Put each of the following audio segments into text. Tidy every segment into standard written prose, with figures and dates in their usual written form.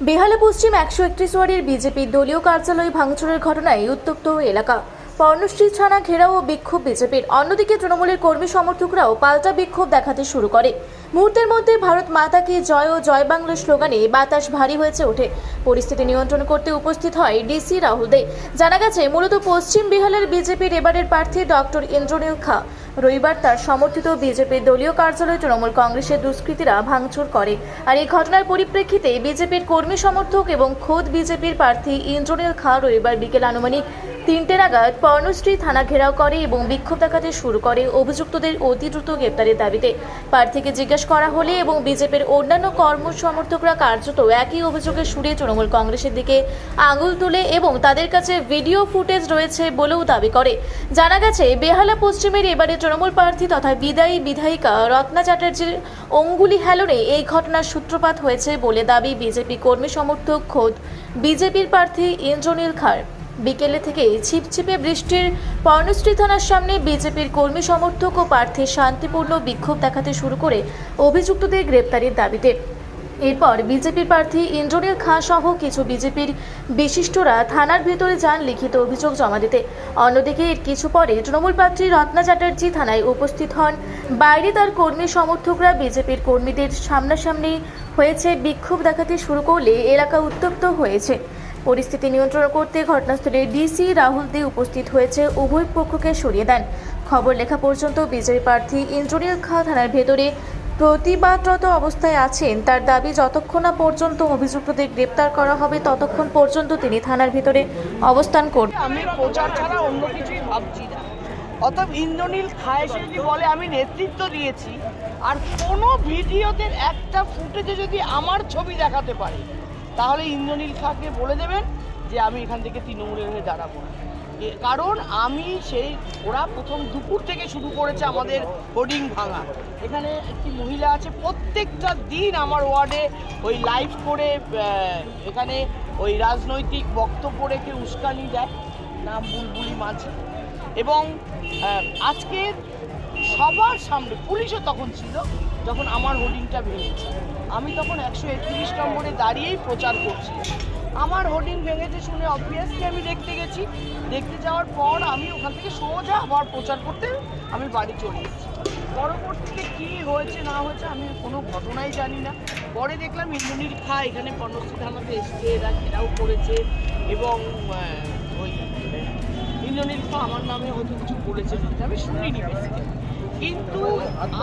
বেহালা পশ্চিম 131 ওয়ার্ডের বিজেপির দলীয় কার্যালয় ভাঙচুরের ঘটনায় উত্তপ্ত এলাকা। পর্ণশ্রী থানা ঘেরাও ও বিক্ষোভ বিজেপির। অন্যদিকে তৃণমূলের কর্মী সমর্থকরাও পাল্টা বিক্ষোভ দেখাতে শুরু করে। মুহূর্তের মধ্যে ভারত মাতা কি জয় ও জয় বাংলা স্লোগানে বাতাস ভারী হয়েছে ওঠে। পরিস্থিতি নিয়ন্ত্রণ করতে উপস্থিত হয় ডিসি রাহুল দে। জানা গেছে, মূলত পশ্চিম বেহালার বিজেপির এবারের প্রার্থী ডক্টর ইন্দ্রনীল খা রবিবার তার সমর্থিত বিজেপির দলীয় কার্যালয় তৃণমূল কংগ্রেসের দুষ্কৃতীরা ভাঙচুর করে। আর এই ঘটনার পরিপ্রেক্ষিতে বিজেপির কর্মী সমর্থক এবং খোদ বিজেপির প্রার্থী ইন্দ্রনীল খা রবিবার বিকেল আনুমানিক 3টে নাগাদ পর্ণশ্রী থানা ঘেরাও করে এবং বিক্ষোভ দেখাতে শুরু করে অভিযুক্তদের অতি দ্রুত গ্রেপ্তারের দাবিতে। প্রার্থীকে জিজ্ঞেস করা হলে এবং বিজেপির অন্যান্য কর্ম সমর্থকরা কার্যত একই অভিযোগের সুরে তৃণমূল কংগ্রেসের দিকে আঙুল তুলে এবং তাদের কাছে ভিডিও ফুটেজ রয়েছে বলেও দাবি করে। জানা গেছে, বেহালা পশ্চিমের এবারে তৃণমূল প্রার্থী তথা বিদায়ী বিধায়িকা রত্না চ্যাটার্জির অঙ্গুলি হেলনে এই ঘটনার সূত্রপাত হয়েছে বলে দাবি বিজেপি কর্মী সমর্থক খোদ বিজেপির প্রার্থী ইন্দ্রনীল খার। বিকেলে থেকে ছিপছিপে বৃষ্টির পর্ণশ্রী থানার সামনে বিজেপির কর্মী সমর্থক ও প্রার্থী শান্তিপূর্ণ বিক্ষোভ দেখাতে শুরু করে অভিযুক্তদের গ্রেপ্তারের দাবিতে। এরপর বিজেপির প্রার্থী ইন্দ্রনীল খা সহ কিছু বিজেপির বিশিষ্টরা থানার ভেতরে যান লিখিত অভিযোগ জমা দিতে। অন্যদিকে এর কিছু পরে তৃণমূল প্রার্থী রত্না চ্যাটার্জি থানায় উপস্থিত হন। বাইরে তার কর্মী সমর্থকরা বিজেপির কর্মীদের সামনাসামনি হয়েছে বিক্ষোভ দেখাতে শুরু করলে এলাকা উত্তপ্ত হয়েছে। পরিস্থিতি নিয়ন্ত্রণ করতে ঘটনাস্থলে ডিসি রাহুল দে উপস্থিত হয়েছে, উভয় পক্ষকে সরিয়ে দেন। খবর লেখা পর্যন্ত বিজেপি প্রার্থী ইন্দ্রনীল খা থানার ভেতরে প্রতিবাদরত অবস্থায় আছেন। তার দাবি, যতক্ষণ না পর্যন্ত অভিযুক্তদের গ্রেপ্তার করা হবে ততক্ষণ পর্যন্ত তিনি থানার ভিতরে অবস্থান করবেন। আমি প্রচার ছাড়া অন্য কিছুই ভাবছি না। অতএব ইন্দ্রনীল খা এসে যদি বলে আমি নেতৃত্ব দিয়েছি, আর কোনো ভিডিওতে একটা ফুটেজে যদি আমার ছবি দেখাতে পারে, তাহলে ইন্দ্রনীল খাকে বলে দেবেন যে আমি এখান থেকে তৃণমূলের হয়ে দাঁড়াবো না। কারণ আমি ওরা প্রথম দুপুর থেকে শুরু করেছে আমাদের হোর্ডিং ভাঙা। এখানে একটি মহিলা আছে, প্রত্যেকটা দিন আমার ওয়ার্ডে ওই লাইভ করে এখানে ওই রাজনৈতিক বক্তব্য রেখে উস্কানি দেয়, নাম বুলবুলি মাঝি। এবং আজকে সবার সামনে পুলিশও তখন ছিল যখন আমার হোর্ডিংটা ভেঙেছে। আমি তখন 131 নম্বরে দাঁড়িয়েই প্রচার করছি। আমার হোর্ডিং ভেঙেছে শুনে অবভিয়াসলি আমি দেখতে গেছি। দেখতে যাওয়ার পর আমি ওখান থেকে সোজা আবার প্রচার করতে আমি বাড়ি চলে এসেছি। পরবর্তীতে কী হয়েছে না হয়েছে আমি কোনো ঘটনাই জানি না। পরে দেখলাম ইন্দ্রনীল খা এখানে পর্ণশ্রী থানাতে এসছে, এরা ঘেরাও করেছে এবং ওই ইন্দ্রনীল খা আমার নামে হয়তো কিছু বলেছে, আমি শুনিনি বেসিক্যালি। কিন্তু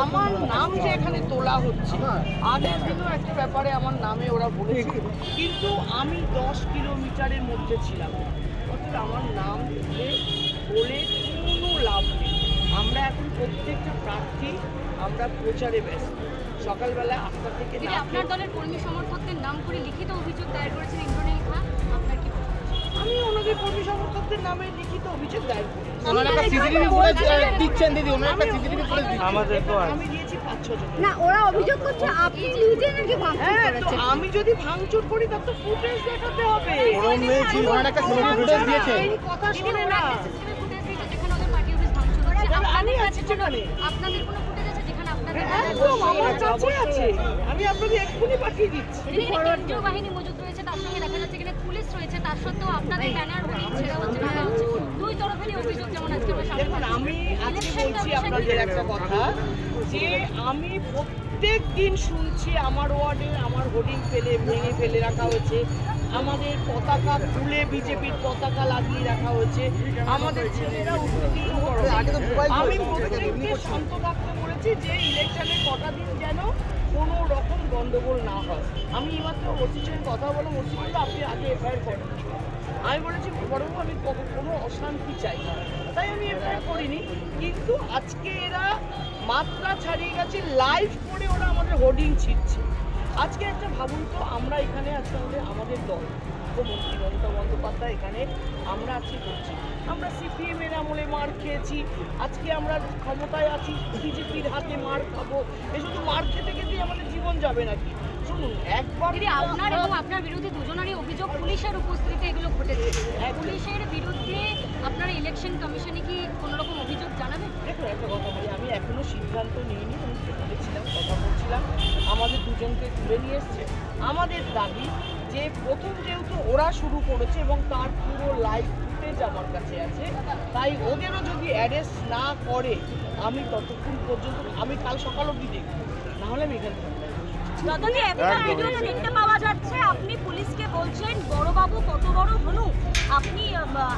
আমার নাম যে এখানে তোলা হচ্ছে, আগের দিনও একটা ব্যাপারে আমার নামে ওরা বলেছে, কিন্তু আমি 10 কিলোমিটারের মধ্যে ছিলাম। অর্থাৎ আমার নাম বলে কোনো লাভ নেই। আমরা এখন প্রত্যেকটা প্রার্থী আমরা প্রচারে ব্যস্ত। সকালবেলা 8টা থেকে আপনার দলের কর্মী সমর্থকদের নাম করে লিখিত অভিযোগ দায়ের করেছেন ইন্দ্রনীল খা, আপনার কি? আমি ওনাদের কর্মী সমর্থকদের নামে লিখিত অভিযোগ দায়ের করি। আমি দিয়েছি 5-6 জন। না, ওরা অভিযোগ করছে আপনি নিজে নাকি ভাঙচুর করেছেন। আমি যদি ভাঙচুর করি তার তো ফুটেজ দেখাতে হবে। এই কথা শুনে না। আমি আছি সেখানে। আপনাদের কোনো ফুটেজ আছে যেখানে আপনাদের একদম আমার কাছে আছে, আমি আপনাদের এক্ষুনি পাঠিয়ে দিচ্ছি। কেন্দ্রীয় বাহিনী মজুদ রয়েছে, তার সঙ্গে দেখা যাচ্ছে এখানে পুলিশ রয়েছে, তার সত্ত্বেও আপনাদের ব্যানার ছেড়া হচ্ছে না হচ্ছে। দুই তরফেরই অভিযোগ যেমন আজকে আমরা সামনে দেখুন, আমি আজকে বলছি আপনাদের একটা কথা, যে আমি প্রত্যেক দিন শুনছি আমার ওয়ার্ডে আমার হোর্ডিং ভেঙে ফেলে রাখা হয়েছে, আমাদের পতাকা তুলে বিজেপির পতাকা লাগিয়ে রাখা হয়েছে, আমাদের ছেলেরা উত্তেজিত হচ্ছে। আমি প্রত্যেককে শান্ত থাকতে বলেছি যে ইলেকশনের কটা দিন যেন কোনো রকম গন্ডগোল না হয়। আমি এইমাত্র ওসির সঙ্গে কথা বললাম, ওসি বললো আপনি আগে এফআইআর করেন। আমি বলেছি বরং আমি কোনো অশান্তি চাই না, তাই আমি এফআইআর করিনি। কিন্তু আজকে এরা মাত্রা ছাড়িয়ে গেছে, লাইভ করে ওরা আমাদের হোর্ডিং ছিটছে। আজকে একটা ভাবুন তো, আমরা এখানে আজকে আমাদের দল মুখ্যমন্ত্রী মমতা বন্দ্যোপাধ্যায় এখানে আমরা আজকে করছি। আমরা সিপিএম এর আমলে মার খেয়েছি, আজকে আমরা ক্ষমতায় আছি, বিজেপির হাতে মার খাবো। এ শুধু মার খেতে খেতেই আমাদের জীবন যাবে নাকি? শুনুন একবার দিদি আপনার এবং আপনার বিরুদ্ধে দুজনেরই অভিযোগ পুলিশের উপস্থিতিতে এগুলো ঘটেছে। পুলিশের বিরুদ্ধে আপনারা ইলেকশন কমিশনে কি কোনো রকম অভিযোগ জানাবেন? দেখুন একটা কথা বলি, আমি এখনো সিদ্ধান্ত নিইনি, আমি বলেছিলাম, কথা বলছিলাম, আমাদের দুজনকে তুলে নিয়ে এসছে। আমাদের দাবি যে প্রথম যেহেতু ওরা শুরু করেছে এবং তার পুরো লাইভ ফুটেজ আমার কাছে আছে, তাই ওদেরও যদি অ্যারেস্ট না করে আমি ততক্ষণ পর্যন্ত, আমি কাল সকাল অবধি দেখব, নাহলে আমি এখানে থাকবো। দাদাজি একটা ভিডিওতে দেখতে পাওয়া যাচ্ছে আপনি পুলিশকে বলছেন বড়বাবু কত বড় হনু আপনি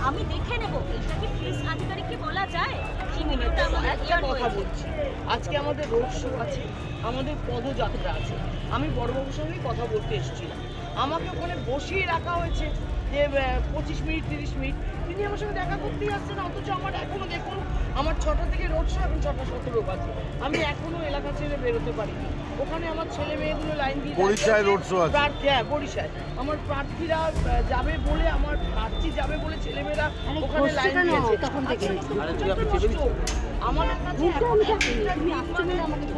আমি দেখে নেব, এটা কি পুলিশ আধিকারিককে বলা যায়? সেই ভিডিওটা আমাদের একটা শেয়ার কথা হয়েছে। বলছি, আজকে আমাদের রোড শো আছে, আমাদের পদযাত্রা আছে, আমি বড়বাবুর সঙ্গেই কথা বলতে এসেছিলাম। আমাকে ওখানে বসিয়ে রাখা হয়েছে যে 25 মিনিট 30 মিনিট, তিনি আমার সঙ্গে দেখা করতেই আসছেন, অথচ আমার এখনো দেখুন আমার 6টা থেকে রোড শো, এখন 6টা 17 বাজে, আমি এখনো এলাকা ছেড়ে বেরোতে পারিনি। ওখানে আমার ছেলে মেয়েগুলো লাইন দিয়ে বরিশায় road show আছে। হ্যাঁ বরিশায় আমার প্রার্থীরা যাবে বলে, আমার প্রার্থী যাবে বলে ছেলেমেয়েরা ওখানে লাইন দিয়েছে। আমাদের কাছে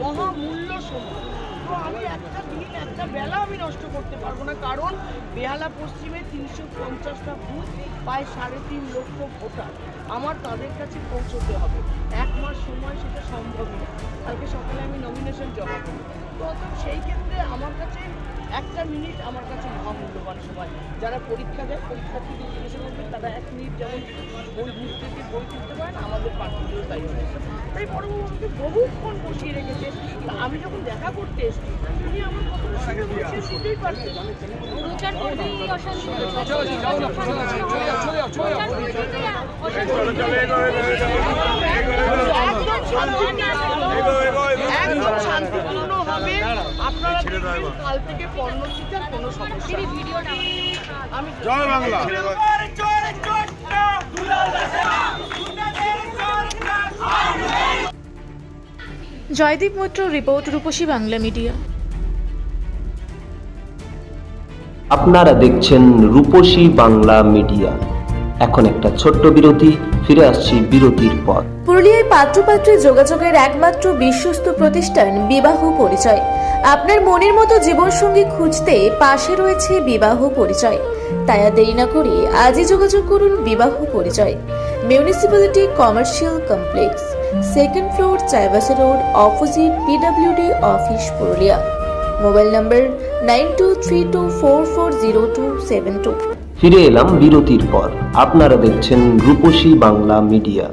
মহামূল্য সময়, তো আমি একটা দিন একটা বেলা আমি নষ্ট করতে পারবো না, কারণ বেহালা পশ্চিমে 350টা বুথ, প্রায় 3.5 লক্ষ ভোটার, আমার তাদের কাছে পৌঁছতে হবে। 1 মাস সময় সেটা সম্ভব না, কালকে সকালে আমি নমিনেশন জমা করি, তো সেই ক্ষেত্রে আমার কাছে একটা মিনিট আমার কাছে মহামূল্যবান সময়। যারা পরীক্ষা দেয়, পরীক্ষার্থীদের জিজ্ঞাসা করবেন, তারা 1 মিনিট যেমন বই বুঝ থেকে বই তুলতে পারেন, আমাদের প্রার্থীদেরও তাই হয়েছে। তাই বড়বাবু আমাকে বহুক্ষণ বসিয়ে রেখেছে, তা আমি যখন দেখা করতে এসেছি উনি আমার কথাটা শুনে বসিয়ে দিতেই পারতেন। প্রচার করতেই অশান্তি একদম শান্তিপূর্ণ হবে, আপনারা দেখবেন কাল থেকে পর্ণশীতের কোনো সমস্যা নেই। ভিডিওটা আমি জয় বাংলা। জয়দীপ মৈত্র রিপোর্ট, রূপসী বাংলা মিডিয়া। আপনারা দেখছেন রূপসী বাংলা মিডিয়া। এখন একটা ছোট্ট বিরতি, ফিরে আসছি বিরতির পর। পুরুলিয়ায় পাত্রপাত্রী যোগাযোগের একমাত্র বিশ্বস্ত প্রতিষ্ঠান বিবাহ পরিচয়। আপনার মনের মতো জীবনসঙ্গী খুঁজতে পাশে রয়েছে বিবাহ পরিচয়। তাই আর দেরি না করে আজই যোগাযোগ করুন বিবাহ পরিচয়। Municipality commercial complex, 2nd floor, Chaibasa road, opposite PWD office, Purulia. Mobile নম্বর 9232440272। ফিরে এলাম বিরতির পর। আপনারা দেখছেন রূপসী বাংলা মিডিয়া।